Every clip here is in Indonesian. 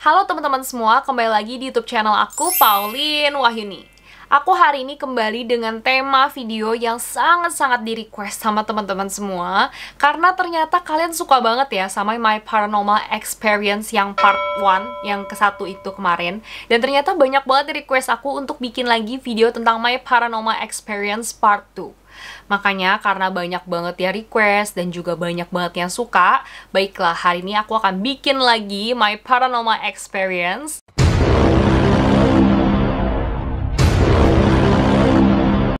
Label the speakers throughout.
Speaker 1: Halo teman-teman semua, kembali lagi di YouTube channel aku, Pauline Wahyuni. Aku hari ini kembali dengan tema video yang sangat-sangat di-request sama teman-teman semua. Karena ternyata kalian suka banget ya sama My Paranormal Experience yang part 1, yang ke-1 itu kemarin. Dan ternyata banyak banget di-request aku untuk bikin lagi video tentang My Paranormal Experience part 2. Makanya karena banyak banget ya request dan juga banyak banget yang suka, baiklah hari ini aku akan bikin lagi My Paranormal Experience.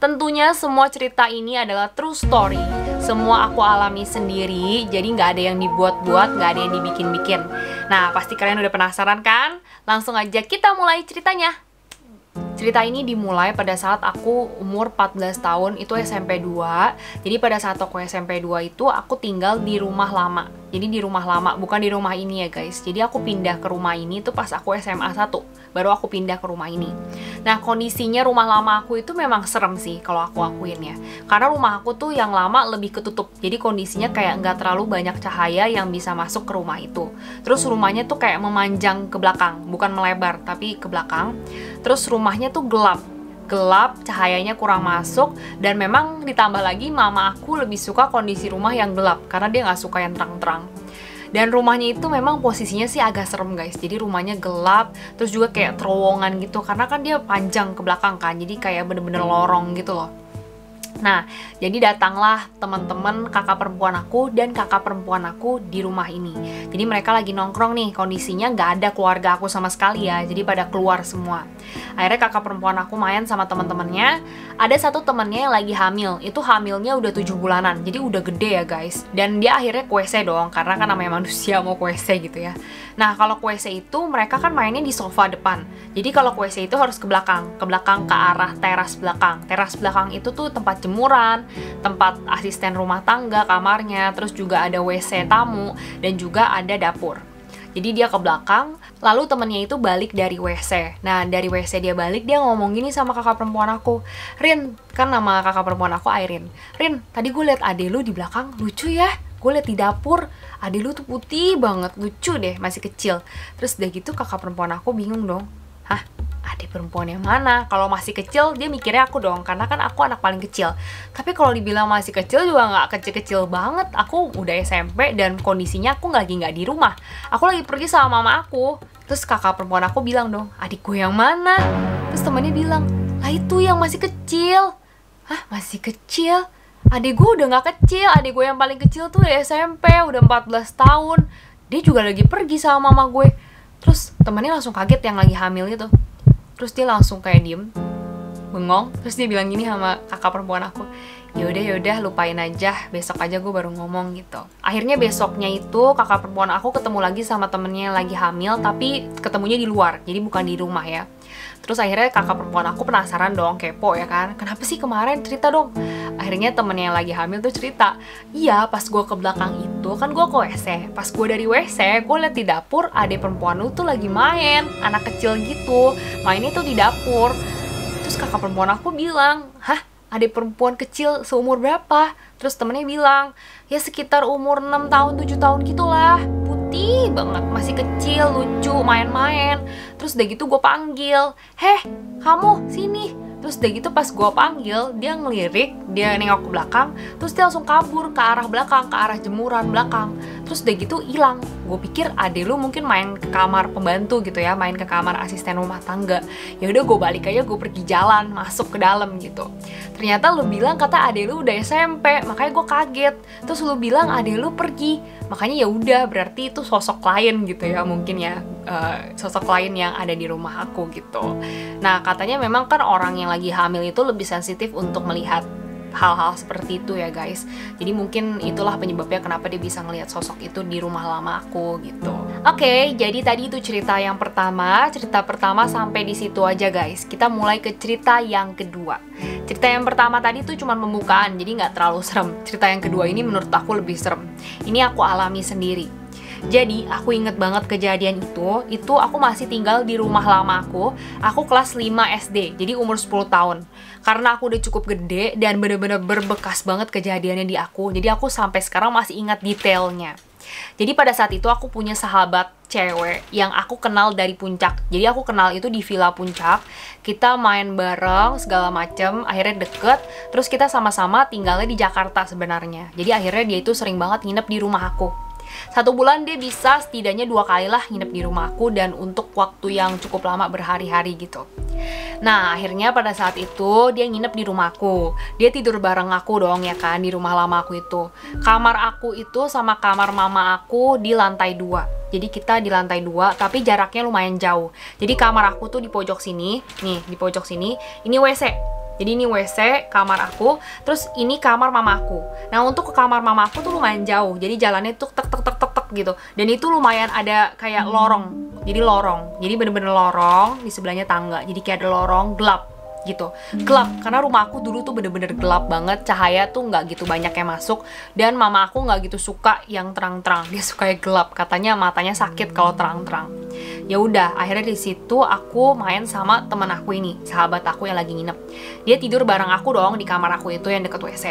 Speaker 1: Tentunya semua cerita ini adalah true story. Semua aku alami sendiri, jadi nggak ada yang dibuat-buat, nggak ada yang dibikin-bikin. Nah, pasti kalian udah penasaran kan? Langsung aja kita mulai ceritanya. Cerita ini dimulai pada saat aku umur 14 tahun, itu SMP 2. Jadi pada saat aku SMP 2 itu aku tinggal di rumah lama. Jadi di rumah lama, bukan di rumah ini ya guys. Jadi aku pindah ke rumah ini tuh pas aku SMA 1. Baru aku pindah ke rumah ini. Nah, kondisinya rumah lama aku itu memang serem sih kalau aku akuin ya. Karena rumah aku tuh yang lama lebih ketutup. Jadi kondisinya kayak nggak terlalu banyak cahaya yang bisa masuk ke rumah itu. Terus rumahnya tuh kayak memanjang ke belakang, bukan melebar tapi ke belakang. Terus rumahnya tuh gelap, cahayanya kurang masuk, dan memang ditambah lagi mama aku lebih suka kondisi rumah yang gelap karena dia nggak suka yang terang-terang. Dan rumahnya itu memang posisinya sih agak serem guys. Jadi rumahnya gelap, terus juga kayak terowongan gitu karena kan dia panjang ke belakang kan, jadi kayak bener-bener lorong gitu loh. Nah, jadi datanglah teman-teman kakak perempuan aku dan kakak perempuan aku di rumah ini. Jadi mereka lagi nongkrong nih, kondisinya nggak ada keluarga aku sama sekali ya, jadi pada keluar semua. Akhirnya kakak perempuan aku main sama teman-temannya. Ada satu temennya yang lagi hamil, itu hamilnya udah 7 bulanan, jadi udah gede ya guys. Dan dia akhirnya ke WC dong, karena kan namanya manusia mau ke WC gitu ya. Nah, kalau ke WC itu mereka kan mainnya di sofa depan. Jadi kalau ke WC itu harus ke belakang ke arah teras belakang. Teras belakang itu tuh tempat jemuran, tempat asisten rumah tangga kamarnya, terus juga ada WC tamu, dan juga ada dapur. Jadi dia ke belakang, lalu temennya itu balik dari WC. Nah, dari WC dia balik, dia ngomong gini sama kakak perempuan aku. Rin, kan nama kakak perempuan aku Airin. Rin, tadi gue liat ade lu di belakang, lucu ya. Gue liat di dapur, ade lu tuh putih banget, lucu deh, masih kecil. Terus udah gitu kakak perempuan aku bingung dong. Hah? Adik perempuan yang mana? Kalau masih kecil dia mikirnya aku dong, karena kan aku anak paling kecil. Tapi kalau dibilang masih kecil juga nggak kecil-kecil banget. Aku udah SMP dan kondisinya aku lagi nggak di rumah. Aku lagi pergi sama mama aku. Terus kakak perempuan aku bilang dong, adik gue yang mana? Terus temennya bilang, lah itu yang masih kecil. Hah, masih kecil? Adik gue udah nggak kecil. Adik gue yang paling kecil tuh ya SMP, udah 14 tahun. Dia juga lagi pergi sama mama gue. Terus temennya langsung kaget yang lagi hamil itu. Terus dia langsung kayak diem, bengong. Terus dia bilang gini sama kakak perempuan aku, yaudah lupain aja, besok aja gue baru ngomong gitu. Akhirnya besoknya itu kakak perempuan aku ketemu lagi sama temennya yang lagi hamil, tapi ketemunya di luar, jadi bukan di rumah ya. Terus akhirnya kakak perempuan aku penasaran dong, kepo ya kan, kenapa sih kemarin, cerita dong. Akhirnya temennya yang lagi hamil tuh cerita, iya pas gue ke belakang itu kan gue ke WC. Pas gue dari WC, gue liat di dapur adik perempuan lu tuh lagi main, anak kecil gitu, mainnya tuh di dapur. Terus kakak perempuan aku bilang, hah? Adik perempuan kecil seumur berapa? Terus temennya bilang, ya sekitar umur 6 tahun, 7 tahun gitulah. Putih banget, masih kecil, lucu, main-main. Terus udah gitu gue panggil, heh kamu sini. Terus udah gitu pas gue panggil, dia ngelirik, dia nengok ke belakang. Terus dia langsung kabur ke arah belakang, ke arah jemuran belakang. Terus udah gitu hilang. Gue pikir ade lu mungkin main ke kamar pembantu gitu ya, main ke kamar asisten rumah tangga. Ya udah gue balik aja, gue pergi jalan, masuk ke dalam gitu. Ternyata lu bilang kata ade lu udah SMP, makanya gue kaget. Terus lu bilang ade lu pergi, makanya ya udah berarti itu sosok lain gitu ya, mungkin ya sosok lain yang ada di rumah aku gitu. Nah, katanya memang kan orang yang lagi hamil itu lebih sensitif untuk melihat hal-hal seperti itu ya guys. Jadi mungkin itulah penyebabnya kenapa dia bisa ngelihat sosok itu di rumah lama aku gitu. Oke, jadi tadi itu cerita yang pertama. Cerita pertama sampai di situ aja guys. Kita mulai ke cerita yang kedua. Cerita yang pertama tadi tuh cuma pembukaan, jadi nggak terlalu serem. Cerita yang kedua ini menurut aku lebih serem. Ini aku alami sendiri. Jadi aku inget banget kejadian itu aku masih tinggal di rumah lama aku kelas 5 SD, jadi umur 10 tahun. Karena aku udah cukup gede dan bener-bener berbekas banget kejadiannya di aku, jadi aku sampai sekarang masih ingat detailnya. Jadi pada saat itu aku punya sahabat cewek yang aku kenal dari Puncak. Jadi aku kenal itu di Villa Puncak. Kita main bareng segala macem, akhirnya deket. Terus kita sama-sama tinggalnya di Jakarta sebenarnya. Jadi akhirnya dia itu sering banget nginep di rumah aku. 1 bulan dia bisa setidaknya 2 kali lah nginep di rumah aku, dan untuk waktu yang cukup lama, berhari-hari gitu. Nah, akhirnya pada saat itu dia nginep di rumahku. Dia tidur bareng aku dong ya kan, di rumah lama aku itu. Kamar aku itu sama kamar mama aku di lantai 2. Jadi kita di lantai 2, tapi jaraknya lumayan jauh. Jadi kamar aku tuh di pojok sini, nih di pojok sini, ini WC. Jadi ini WC, kamar aku, terus ini kamar mama aku. Nah, untuk ke kamar mama aku tuh lumayan jauh, jadi jalannya tuh tek tek tek tek tek gitu. Dan itu lumayan ada kayak lorong, jadi bener-bener lorong, di sebelahnya tangga. Jadi kayak ada lorong gelap gitu, gelap, karena rumah aku dulu tuh bener-bener gelap banget, cahaya tuh nggak gitu banyak yang masuk, dan mama aku nggak gitu suka yang terang-terang, dia suka yang gelap, katanya matanya sakit kalau terang-terang. Ya udah, akhirnya di situ aku main sama temen aku ini, sahabat aku yang lagi nginep. Dia tidur bareng aku dong di kamar aku itu yang deket WC.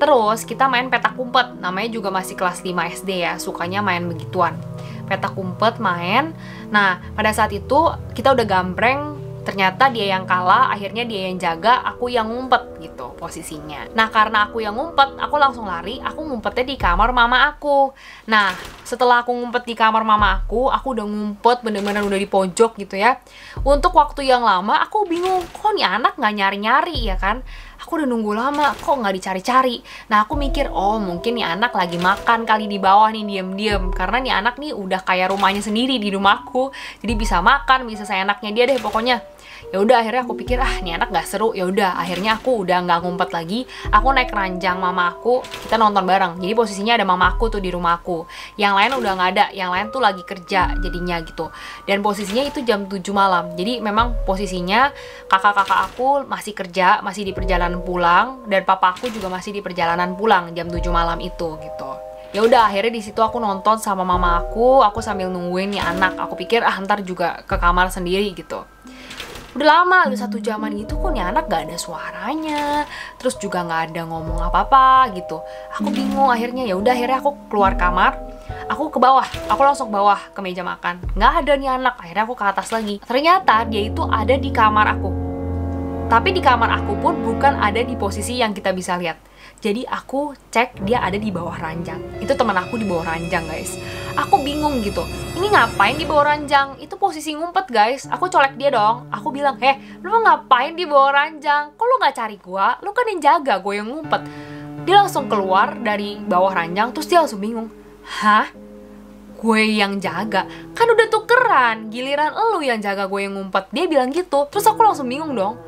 Speaker 1: Terus kita main petak umpet, namanya juga masih kelas 5 SD ya, sukanya main begituan. Petak umpet main. Nah, pada saat itu kita udah gambreng. Ternyata dia yang kalah, akhirnya dia yang jaga, aku yang ngumpet gitu posisinya. Nah, karena aku yang ngumpet, aku langsung lari, aku ngumpetnya di kamar mama aku. Nah, setelah aku ngumpet di kamar mama aku udah ngumpet bener-bener udah di pojok gitu ya. Untuk waktu yang lama, aku bingung, kok nih anak nggak nyari-nyari ya kan? Aku udah nunggu lama, kok nggak dicari-cari. Nah, aku mikir, oh mungkin nih anak lagi makan kali di bawah nih, diem-diem. Karena nih anak nih udah kayak rumahnya sendiri di rumahku. Jadi bisa makan, bisa seenaknya dia deh pokoknya. Ya udah, akhirnya aku pikir, nih anak nggak seru. Ya udah, akhirnya aku udah nggak ngumpet lagi. Aku naik ranjang mama aku, kita nonton bareng. Jadi posisinya ada mama aku tuh di rumah aku. Yang lain udah nggak ada, yang lain tuh lagi kerja jadinya gitu. Dan posisinya itu jam 7 malam. Jadi memang posisinya kakak-kakak aku masih kerja, masih di perjalanan pulang, dan papa aku juga masih di perjalanan pulang jam 7 malam itu gitu. Ya udah, akhirnya di situ aku nonton sama mama aku sambil nungguin nih anak. Aku pikir ntar juga ke kamar sendiri gitu. Udah lama, udah 1 jaman gitu kok nih anak gak ada suaranya, terus juga gak ada ngomong apa-apa gitu. Aku bingung, akhirnya ya udah, akhirnya aku keluar kamar, aku ke bawah, aku langsung ke bawah ke meja makan. Nggak ada nih anak, akhirnya aku ke atas lagi. Ternyata dia itu ada di kamar aku. Tapi di kamar aku pun bukan ada di posisi yang kita bisa lihat. Jadi aku cek dia ada di bawah ranjang. Itu teman aku di bawah ranjang, guys. Aku bingung gitu. Ini ngapain di bawah ranjang? Itu posisi ngumpet, guys. Aku colek dia dong. Aku bilang, lu ngapain di bawah ranjang? Kok lu nggak cari gua? Lu kan yang jaga, gue yang ngumpet. Dia langsung keluar dari bawah ranjang, terus dia langsung bingung. Hah? Gue yang jaga? Kan udah tukeran. Giliran lu yang jaga, gue yang ngumpet. Dia bilang gitu. Terus aku langsung bingung dong.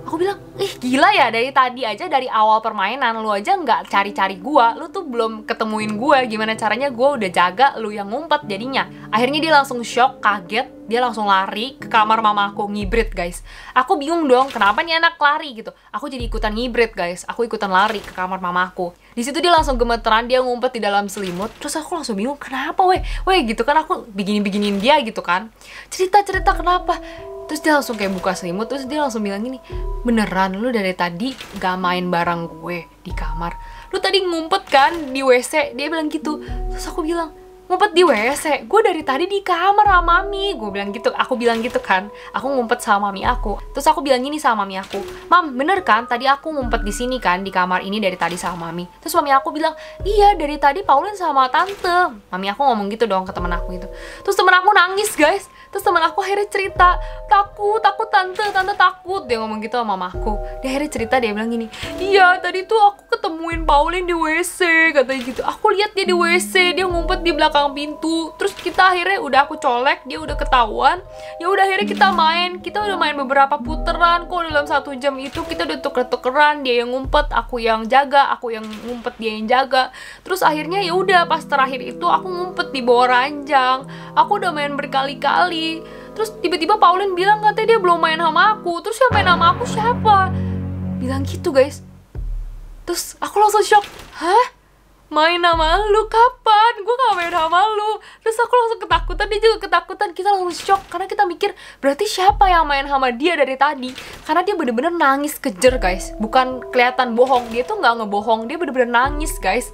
Speaker 1: Aku bilang, gila ya, dari tadi aja, dari awal permainan lu aja nggak cari-cari gua, lu tuh belum ketemuin gua, gimana caranya gua udah jaga, lu yang ngumpet jadinya. Akhirnya dia langsung shock, kaget, dia langsung lari ke kamar mama aku, ngibrit guys. Aku bingung dong, kenapa nih anak lari gitu. Aku jadi ikutan ngibrit guys, aku ikutan lari ke kamar mama aku. Di situ dia langsung gemeteran, dia ngumpet di dalam selimut. Terus aku langsung bingung, kenapa weh gitu kan, aku beginin dia gitu kan. Cerita kenapa. Terus dia langsung kayak buka selimut, terus dia langsung bilang gini, beneran lu dari tadi gak main bareng gue di kamar? Lu tadi ngumpet kan di WC? Dia bilang gitu. Terus aku bilang, ngumpet di WC? Gue dari tadi di kamar sama mami. Gue bilang gitu, aku bilang gitu kan. Aku ngumpet sama mami aku. Terus aku bilang gini sama mami aku, Mam, bener kan? Tadi aku ngumpet di sini kan, di kamar ini dari tadi sama mami. Terus mami aku bilang, iya dari tadi Pauline sama tante. Mami aku ngomong gitu dong ke temen aku itu. Terus temen aku nangis guys. Terus teman aku akhirnya cerita, takut tante takut. Dia ngomong gitu sama mamaku. Dia akhirnya cerita, dia bilang gini, iya tadi tuh aku ketemuin Pauline di WC, katanya gitu. Aku lihat dia di WC, dia ngumpet di belakang pintu. Terus kita akhirnya udah aku colek, dia udah ketahuan. Ya udah akhirnya kita udah main beberapa puteran kok dalam 1 jam itu. Kita udah tuker-tukeran, dia yang ngumpet, aku yang jaga, aku yang ngumpet, dia yang jaga. Terus akhirnya ya udah, pas terakhir itu aku ngumpet di bawah ranjang. Aku udah main berkali-kali. Terus tiba-tiba Pauline bilang katanya dia belum main sama aku. Terus yang main sama aku siapa? Bilang gitu guys. Terus aku langsung shock. Hah? Main sama lu kapan? Gue gak main sama lu. Terus aku langsung ketakutan, dia juga ketakutan. Kita langsung shock karena kita mikir, berarti siapa yang main sama dia dari tadi? Karena dia bener-bener nangis kejer guys. Bukan kelihatan bohong, dia tuh gak ngebohong. Dia bener-bener nangis guys.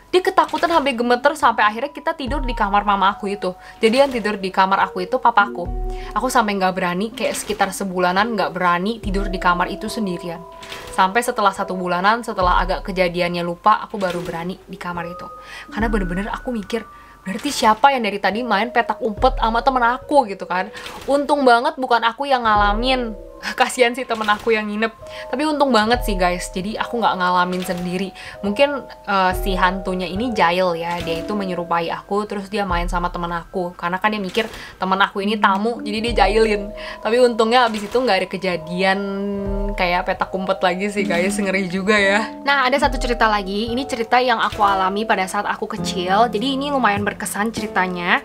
Speaker 1: Dia ketakutan sampai gemeter, sampai akhirnya kita tidur di kamar mama aku itu. Jadi yang tidur di kamar aku itu papaku. Aku sampai nggak berani, kayak sekitar sebulanan nggak berani tidur di kamar itu sendirian. Sampai setelah 1 bulanan, setelah agak kejadiannya lupa, aku baru berani di kamar itu. Karena bener-bener aku mikir, berarti siapa yang dari tadi main petak umpet sama temen aku gitu kan. Untung banget bukan aku yang ngalamin. Kasian sih temen aku yang nginep, tapi untung banget sih guys, jadi aku nggak ngalamin sendiri. Mungkin si hantunya ini jahil ya, dia itu menyerupai aku, terus dia main sama temen aku, karena kan dia mikir temen aku ini tamu, jadi dia jahilin. Tapi untungnya abis itu nggak ada kejadian kayak petak umpet lagi sih guys, ngeri juga ya. Nah, ada satu cerita lagi, ini cerita yang aku alami pada saat aku kecil, jadi ini lumayan berkesan ceritanya,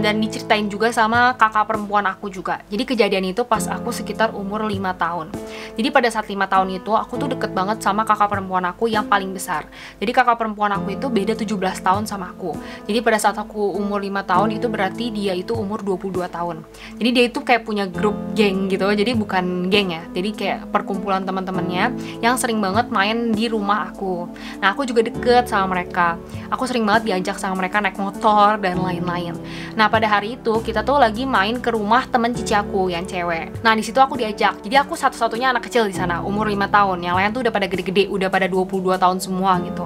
Speaker 1: dan diceritain juga sama kakak perempuan aku juga. Jadi kejadian itu pas aku sekitar umur 5 tahun. Jadi pada saat 5 tahun itu aku tuh deket banget sama kakak perempuan aku yang paling besar. Jadi kakak perempuan aku itu beda 17 tahun sama aku. Jadi pada saat aku umur 5 tahun itu berarti dia itu umur 22 tahun. Jadi dia itu kayak punya grup geng gitu. Jadi bukan geng ya. Jadi kayak perkumpulan teman-temannya yang sering banget main di rumah aku. Nah, aku juga deket sama mereka. Aku sering banget diajak sama mereka naik motor dan lain-lain. Nah, pada hari itu kita tuh lagi main ke rumah temen cici aku yang cewek. Nah, di situ aku diajak. Jadi aku satu-satunya anak kecil di sana, umur 5 tahun. Yang lain tuh udah pada gede-gede, udah pada 22 tahun semua gitu.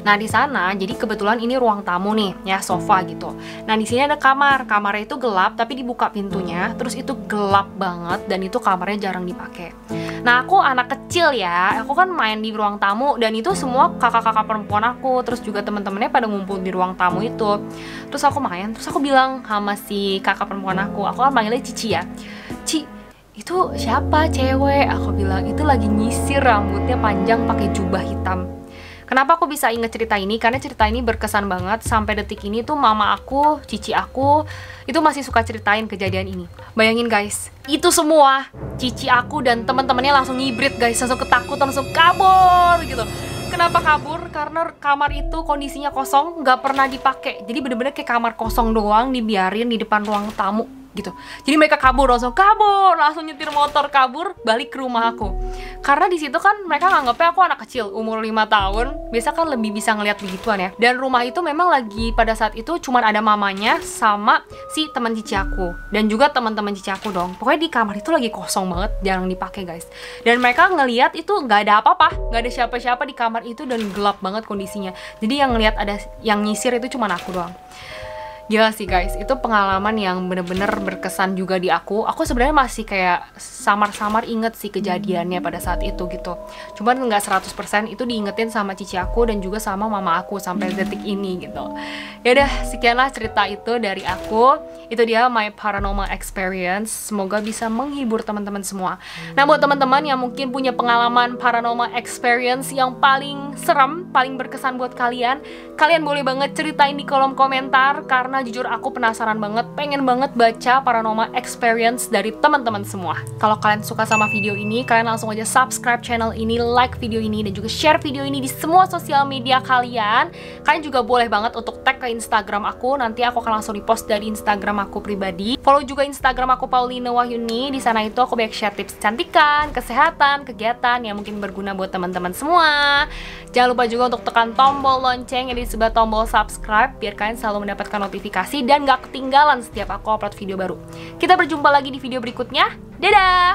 Speaker 1: Nah, di sana jadi kebetulan ini ruang tamu nih, ya, sofa gitu. Nah, di sini ada kamar. Kamarnya itu gelap tapi dibuka pintunya, terus itu gelap banget dan itu kamarnya jarang dipakai. Nah, aku anak kecil ya. Aku kan main di ruang tamu dan itu semua kakak-kakak perempuan aku, terus juga teman-temannya pada ngumpul di ruang tamu itu. Terus aku main, terus aku bilang sama si kakak perempuan aku kan manggilnya Cici ya. Ci, itu siapa cewek? Aku bilang itu lagi nyisir, rambutnya panjang pakai jubah hitam. Kenapa aku bisa inget cerita ini? Karena cerita ini berkesan banget. Sampai detik ini tuh mama aku, cici aku itu masih suka ceritain kejadian ini. Bayangin guys, itu semua cici aku dan teman-temannya langsung ngibrit guys, langsung ketakutan, langsung kabur gitu. Kenapa kabur? Karena kamar itu kondisinya kosong, nggak pernah dipakai. Jadi bener-bener kayak kamar kosong doang, dibiarin di depan ruang tamu gitu. Jadi mereka kabur, langsung nyetir motor kabur balik ke rumah aku. Karena di situ kan mereka nganggapnya aku anak kecil umur 5 tahun, biasa kan lebih bisa ngeliat begituan ya. Dan rumah itu memang lagi pada saat itu cuman ada mamanya sama si teman cici aku dan juga teman-teman cici aku dong. Pokoknya di kamar itu lagi kosong banget, jarang dipakai guys. Dan mereka ngeliat itu nggak ada apa-apa, nggak ada siapa-siapa di kamar itu dan gelap banget kondisinya. Jadi yang ngeliat ada yang nyisir itu cuman aku doang. Gila sih guys, itu pengalaman yang bener-bener berkesan juga di aku. Aku sebenarnya masih kayak samar-samar inget sih kejadiannya pada saat itu gitu. Cuman nggak 100% itu diingetin sama cici aku dan juga sama mama aku sampai detik ini gitu. Yaudah, sekianlah cerita itu dari aku. Itu dia my paranormal experience. Semoga bisa menghibur teman-teman semua. Nah, buat teman-teman yang mungkin punya pengalaman paranormal experience yang paling serem, paling berkesan buat kalian, kalian boleh banget ceritain di kolom komentar. Karena jujur aku penasaran banget, pengen banget baca paranormal experience dari teman-teman semua. Kalau kalian suka sama video ini, kalian langsung aja subscribe channel ini, like video ini, dan juga share video ini di semua sosial media kalian. Kalian juga boleh banget untuk tag ke Instagram aku, nanti aku akan langsung repost dari Instagram aku pribadi. Follow juga Instagram aku Pauline Wahyuni, di sana itu aku banyak share tips kecantikan, kesehatan, kegiatan yang mungkin berguna buat teman-teman semua. Jangan lupa juga untuk tekan tombol lonceng yang di sebelah tombol subscribe biar kalian selalu mendapatkan notifikasi dan gak ketinggalan setiap aku upload video baru. Kita berjumpa lagi di video berikutnya. Dadah!